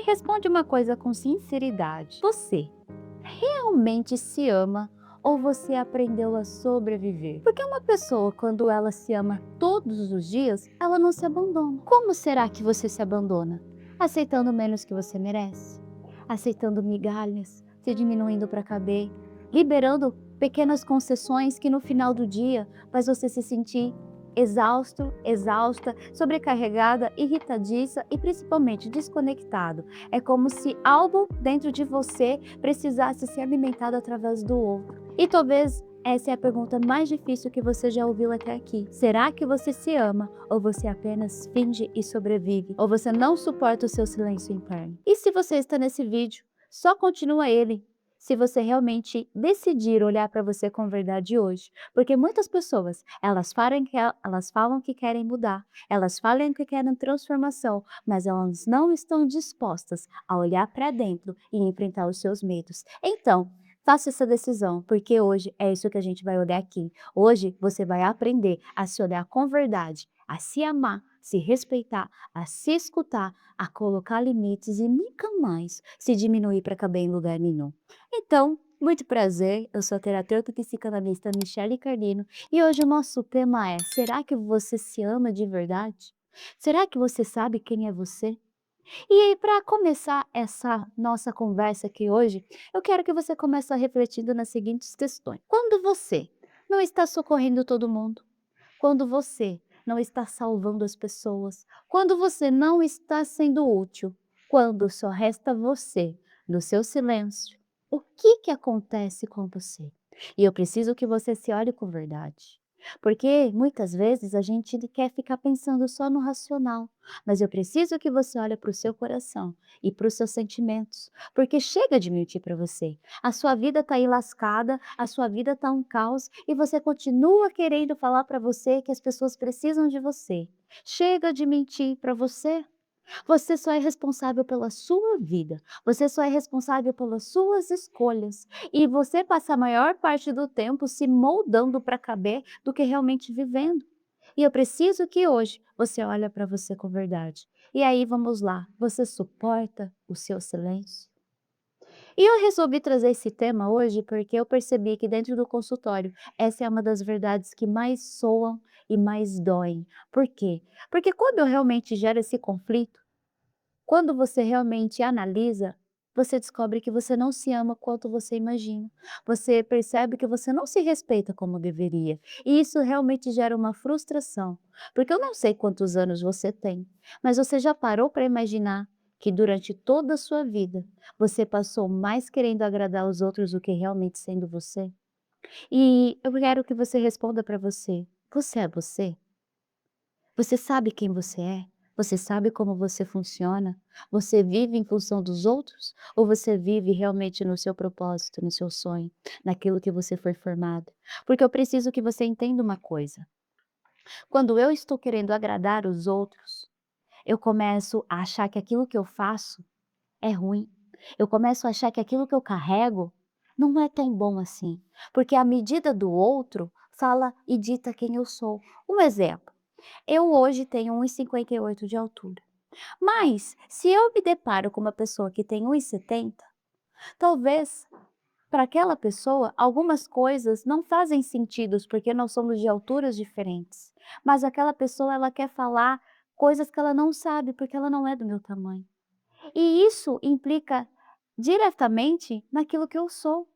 Me responde uma coisa com sinceridade. Você realmente se ama ou você aprendeu a sobreviver? Porque uma pessoa, quando ela se ama todos os dias, ela não se abandona. Como será que você se abandona? Aceitando menos que você merece, aceitando migalhas, se diminuindo para caber, liberando pequenas concessões que no final do dia faz você se sentir exausto, exausta, sobrecarregada, irritadiça e principalmente desconectado. É como se algo dentro de você precisasse ser alimentado através do outro. E talvez essa é a pergunta mais difícil que você já ouviu até aqui. Será que você se ama ou você apenas finge e sobrevive? Ou você não suporta o seu silêncio interno? E se você está nesse vídeo, só continua ele se você realmente decidir olhar para você com verdade hoje. Porque muitas pessoas, elas falam que querem mudar, elas falam que querem transformação, mas elas não estão dispostas a olhar para dentro e enfrentar os seus medos. Então, faça essa decisão, porque hoje é isso que a gente vai olhar aqui. Hoje você vai aprender a se olhar com verdade, a se amar, se respeitar, a se escutar, a colocar limites e nunca mais se diminuir para caber em lugar nenhum. Então, muito prazer, eu sou a terapeuta e psicanalista Michele Carlino e hoje o nosso tema é: será que você se ama de verdade? Será que você sabe quem é você? E para começar essa nossa conversa aqui hoje, eu quero que você comece refletindo nas seguintes questões. Quando você não está socorrendo todo mundo, quando você não está salvando as pessoas, quando você não está sendo útil, quando só resta você no seu silêncio, o que acontece com você? E eu preciso que você se olhe com verdade. Porque muitas vezes a gente quer ficar pensando só no racional, mas eu preciso que você olhe para o seu coração e para os seus sentimentos, porque chega de mentir para você. A sua vida está aí lascada, a sua vida está um caos e você continua querendo falar para você que as pessoas precisam de você. Chega de mentir para você. Você só é responsável pela sua vida, você só é responsável pelas suas escolhas e você passa a maior parte do tempo se moldando para caber do que realmente vivendo. E eu preciso que hoje você olhe para você com verdade. E aí vamos lá, você suporta o seu silêncio? E eu resolvi trazer esse tema hoje porque eu percebi que dentro do consultório, essa é uma das verdades que mais soam e mais doem. Por quê? Porque quando eu realmente gero esse conflito, quando você realmente analisa, você descobre que você não se ama quanto você imagina. Você percebe que você não se respeita como deveria. E isso realmente gera uma frustração. Porque eu não sei quantos anos você tem, mas você já parou para imaginar que durante toda a sua vida você passou mais querendo agradar os outros do que realmente sendo você? E eu quero que você responda para você. Você é você? Você sabe quem você é? Você sabe como você funciona? Você vive em função dos outros? Ou você vive realmente no seu propósito, no seu sonho, naquilo que você foi formado? Porque eu preciso que você entenda uma coisa. Quando eu estou querendo agradar os outros, eu começo a achar que aquilo que eu faço é ruim. Eu começo a achar que aquilo que eu carrego não é tão bom assim. Porque a medida do outro fala e dita quem eu sou. Um exemplo. Eu hoje tenho 1,58 de altura, mas se eu me deparo com uma pessoa que tem 1,70, talvez para aquela pessoa algumas coisas não fazem sentido, porque nós somos de alturas diferentes, mas aquela pessoa ela quer falar coisas que ela não sabe, porque ela não é do meu tamanho. E isso implica diretamente naquilo que eu sou.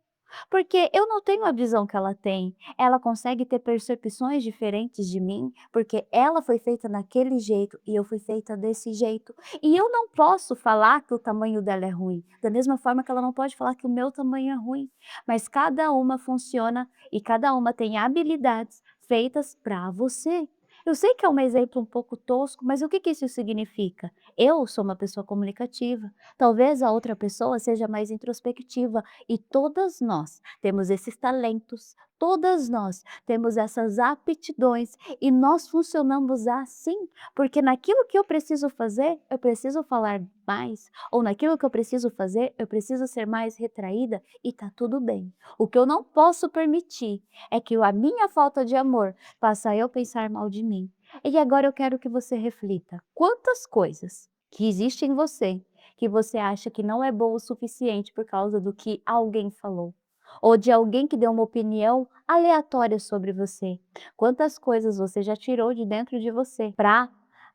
Porque eu não tenho a visão que ela tem. Ela consegue ter percepções diferentes de mim, porque ela foi feita naquele jeito e eu fui feita desse jeito. E eu não posso falar que o tamanho dela é ruim, da mesma forma que ela não pode falar que o meu tamanho é ruim. Mas cada uma funciona e cada uma tem habilidades feitas para você. Eu sei que é um exemplo um pouco tosco, mas o que que isso significa? Eu sou uma pessoa comunicativa, talvez a outra pessoa seja mais introspectiva, e todas nós temos esses talentos, todas nós temos essas aptidões e nós funcionamos assim, porque naquilo que eu preciso fazer, eu preciso falar mais, ou naquilo que eu preciso fazer, eu preciso ser mais retraída e tá tudo bem. O que eu não posso permitir é que a minha falta de amor faça eu pensar mal de mim. E agora eu quero que você reflita quantas coisas que existem em você que você acha que não é boa o suficiente por causa do que alguém falou, ou de alguém que deu uma opinião aleatória sobre você. Quantas coisas você já tirou de dentro de você para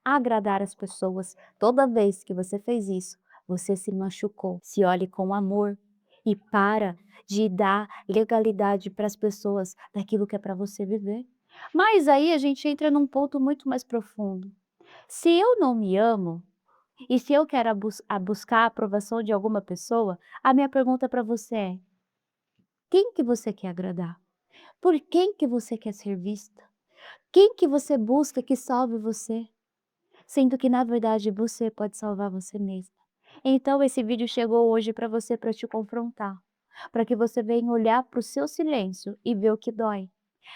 agradar as pessoas. Toda vez que você fez isso, você se machucou. Se olhe com amor e para de dar legalidade para as pessoas daquilo que é para você viver. Mas aí a gente entra num ponto muito mais profundo. Se eu não me amo, e se eu quero buscar a aprovação de alguma pessoa, a minha pergunta para você é: quem que você quer agradar? Por quem que você quer ser vista? Quem que você busca que salve você? Sendo que na verdade você pode salvar você mesma. Então esse vídeo chegou hoje para você para te confrontar, para que você venha olhar para o seu silêncio e ver o que dói.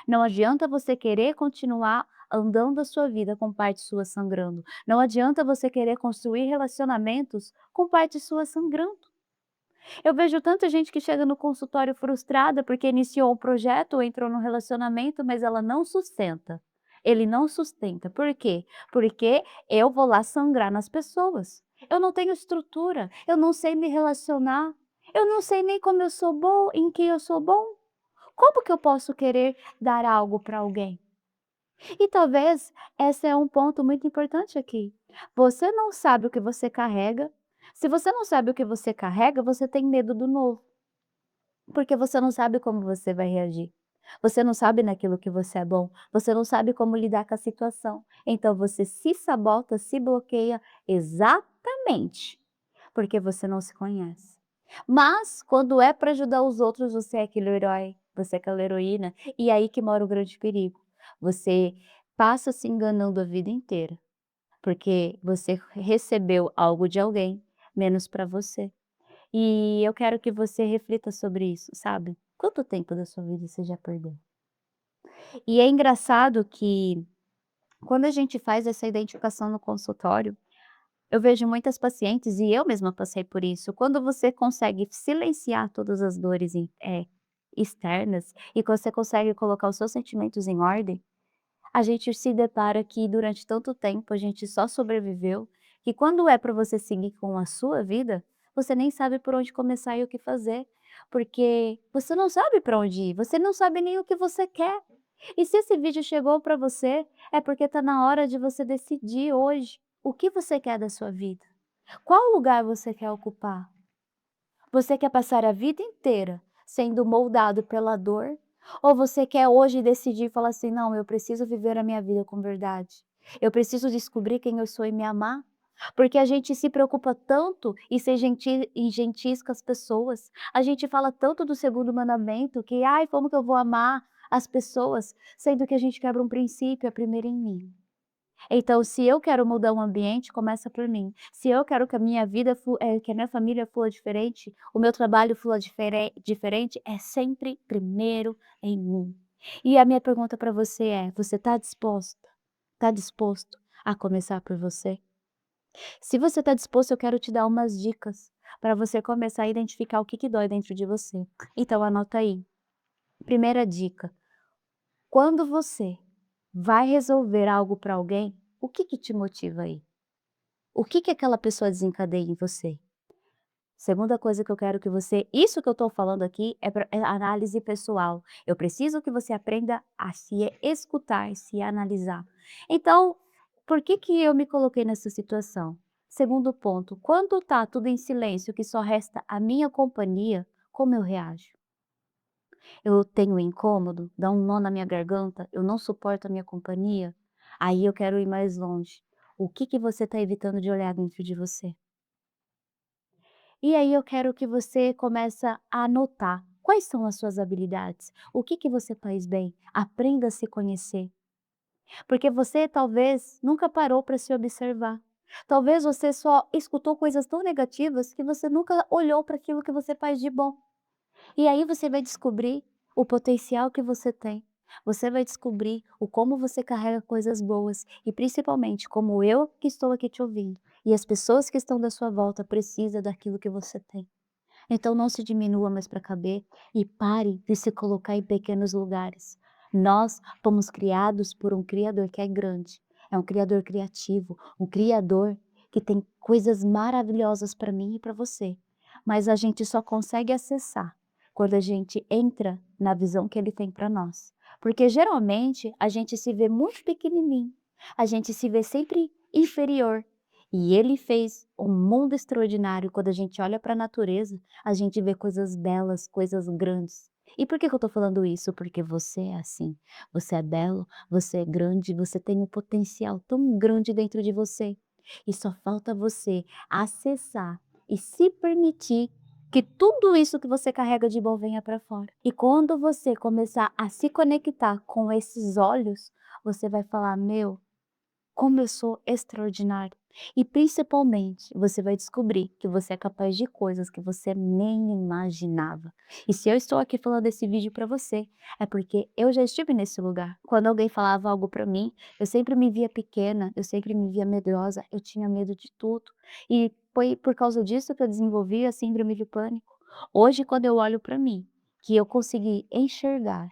Não adianta você querer continuar andando a sua vida com parte sua sangrando. Não adianta você querer construir relacionamentos com parte sua sangrando. Eu vejo tanta gente que chega no consultório frustrada porque iniciou um projeto ou entrou num relacionamento, mas ela não sustenta. Ele não sustenta. Por quê? Porque eu vou lá sangrar nas pessoas. Eu não tenho estrutura, eu não sei me relacionar, eu não sei nem como eu sou bom, em que eu sou bom. Como que eu posso querer dar algo para alguém? E talvez esse é um ponto muito importante aqui. Você não sabe o que você carrega. Se você não sabe o que você carrega, você tem medo do novo, porque você não sabe como você vai reagir. Você não sabe naquilo que você é bom, você não sabe como lidar com a situação. Então você se sabota, se bloqueia exatamente porque você não se conhece. Mas quando é para ajudar os outros, você é aquele herói, você é aquela heroína, e aí que mora o grande perigo. Você passa se enganando a vida inteira, porque você recebeu algo de alguém, menos para você. E eu quero que você reflita sobre isso, sabe? Quanto tempo da sua vida você já perdeu? E é engraçado que quando a gente faz essa identificação no consultório, eu vejo muitas pacientes, e eu mesma passei por isso, quando você consegue silenciar todas as dores externas e que você consegue colocar os seus sentimentos em ordem, a gente se depara que durante tanto tempo a gente só sobreviveu, que quando é para você seguir com a sua vida, você nem sabe por onde começar e o que fazer, porque você não sabe para onde ir, você não sabe nem o que você quer. E se esse vídeo chegou para você, é porque está na hora de você decidir hoje o que você quer da sua vida. Qual lugar você quer ocupar? Você quer passar a vida inteira sendo moldado pela dor? Ou você quer hoje decidir e falar assim: "Não, eu preciso viver a minha vida com verdade. Eu preciso descobrir quem eu sou e me amar"? Porque a gente se preocupa tanto em ser gentil e gentis com as pessoas. A gente fala tanto do segundo mandamento que: "Ai, como que eu vou amar as pessoas", sendo que a gente quebra um princípio, é primeiro em mim. Então, se eu quero mudar um ambiente, começa por mim. Se eu quero que a minha vida que a minha família flua diferente, o meu trabalho flua diferente, é sempre primeiro em mim. E a minha pergunta para você é: você está disposta? Está disposto a começar por você? Se você está disposto, eu quero te dar umas dicas para você começar a identificar o que que dói dentro de você. Então anota aí. Primeira dica: quando você vai resolver algo para alguém, o que que te motiva aí? O que que aquela pessoa desencadeia em você? Segunda coisa que eu quero que você isso que eu estou falando aqui é análise pessoal. Eu preciso que você aprenda a se escutar, se analisar. Então, por que que eu me coloquei nessa situação? Segundo ponto, quando tá tudo em silêncio, que só resta a minha companhia, como eu reajo? Eu tenho incômodo? Dá um nó na minha garganta? Eu não suporto a minha companhia? Aí eu quero ir mais longe. O que que você está evitando de olhar dentro de você? E aí eu quero que você começa a anotar quais são as suas habilidades, o que que você faz bem, aprenda a se conhecer, porque você talvez nunca parou para se observar. Talvez você só escutou coisas tão negativas que você nunca olhou para aquilo que você faz de bom. E aí você vai descobrir o potencial que você tem. Você vai descobrir o como você carrega coisas boas e principalmente como eu que estou aqui te ouvindo e as pessoas que estão da sua volta precisam daquilo que você tem. Então não se diminua mais para caber e pare de se colocar em pequenos lugares. Nós fomos criados por um Criador que é grande, é um Criador criativo, um Criador que tem coisas maravilhosas para mim e para você, mas a gente só consegue acessar quando a gente entra na visão que ele tem para nós. Porque geralmente a gente se vê muito pequenininho, a gente se vê sempre inferior. E ele fez um mundo extraordinário. Quando a gente olha para a natureza, a gente vê coisas belas, coisas grandes. E por que que eu estou falando isso? Porque você é assim. Você é belo, você é grande, você tem um potencial tão grande dentro de você. E só falta você acessar e se permitir que tudo isso que você carrega de bom venha para fora. E quando você começar a se conectar com esses olhos, você vai falar: Meu, como eu sou extraordinário. E principalmente, você vai descobrir que você é capaz de coisas que você nem imaginava. E se eu estou aqui falando esse vídeo para você, é porque eu já estive nesse lugar. Quando alguém falava algo para mim, eu sempre me via pequena, eu sempre me via medrosa, eu tinha medo de tudo. E foi por causa disso que eu desenvolvi a síndrome de pânico. Hoje, quando eu olho para mim, que eu consegui enxergar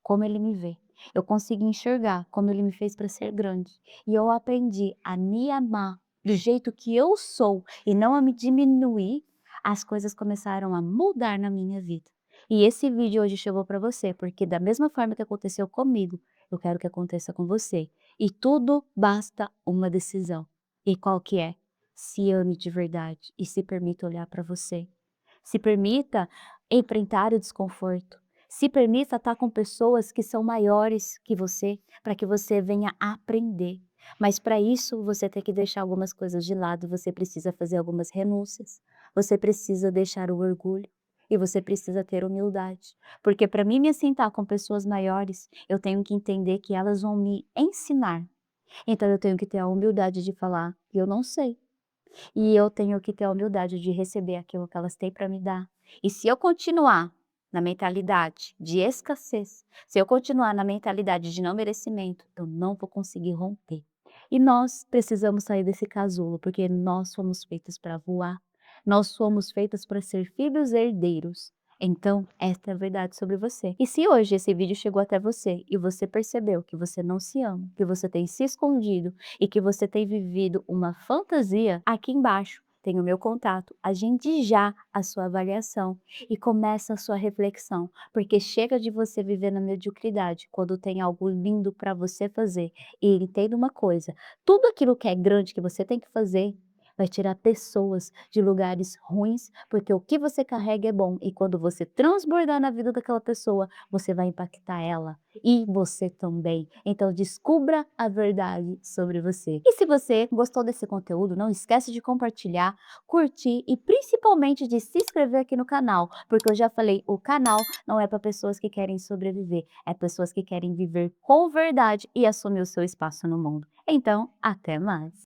como ele me vê. Eu consegui enxergar como ele me fez para ser grande. E eu aprendi a me amar do jeito que eu sou e não a me diminuir. As coisas começaram a mudar na minha vida. E esse vídeo hoje chegou para você, porque da mesma forma que aconteceu comigo, eu quero que aconteça com você. E tudo basta uma decisão. E qual que é? Se ame de verdade e se permita olhar para você. Se permita enfrentar o desconforto. Se permita estar com pessoas que são maiores que você, para que você venha aprender. Mas para isso você tem que deixar algumas coisas de lado, você precisa fazer algumas renúncias, você precisa deixar o orgulho e você precisa ter humildade. Porque para mim me assentar com pessoas maiores, eu tenho que entender que elas vão me ensinar. Então eu tenho que ter a humildade de falar que eu não sei. E eu tenho que ter a humildade de receber aquilo que elas têm para me dar. E se eu continuar na mentalidade de escassez, se eu continuar na mentalidade de não merecimento, eu não vou conseguir romper. E nós precisamos sair desse casulo, porque nós fomos feitas para voar, nós fomos feitas para ser filhos herdeiros. Então, esta é a verdade sobre você. E se hoje esse vídeo chegou até você e você percebeu que você não se ama, que você tem se escondido e que você tem vivido uma fantasia, aqui embaixo tem o meu contato. Agende já a sua avaliação e começa a sua reflexão, porque chega de você viver na mediocridade quando tem algo lindo para você fazer. E entenda uma coisa, tudo aquilo que é grande que você tem que fazer vai tirar pessoas de lugares ruins, porque o que você carrega é bom e quando você transbordar na vida daquela pessoa, você vai impactar ela e você também. Então descubra a verdade sobre você. E se você gostou desse conteúdo, não esquece de compartilhar, curtir e principalmente de se inscrever aqui no canal, porque eu já falei, o canal não é para pessoas que querem sobreviver, é pessoas que querem viver com verdade e assumir o seu espaço no mundo. Então, até mais!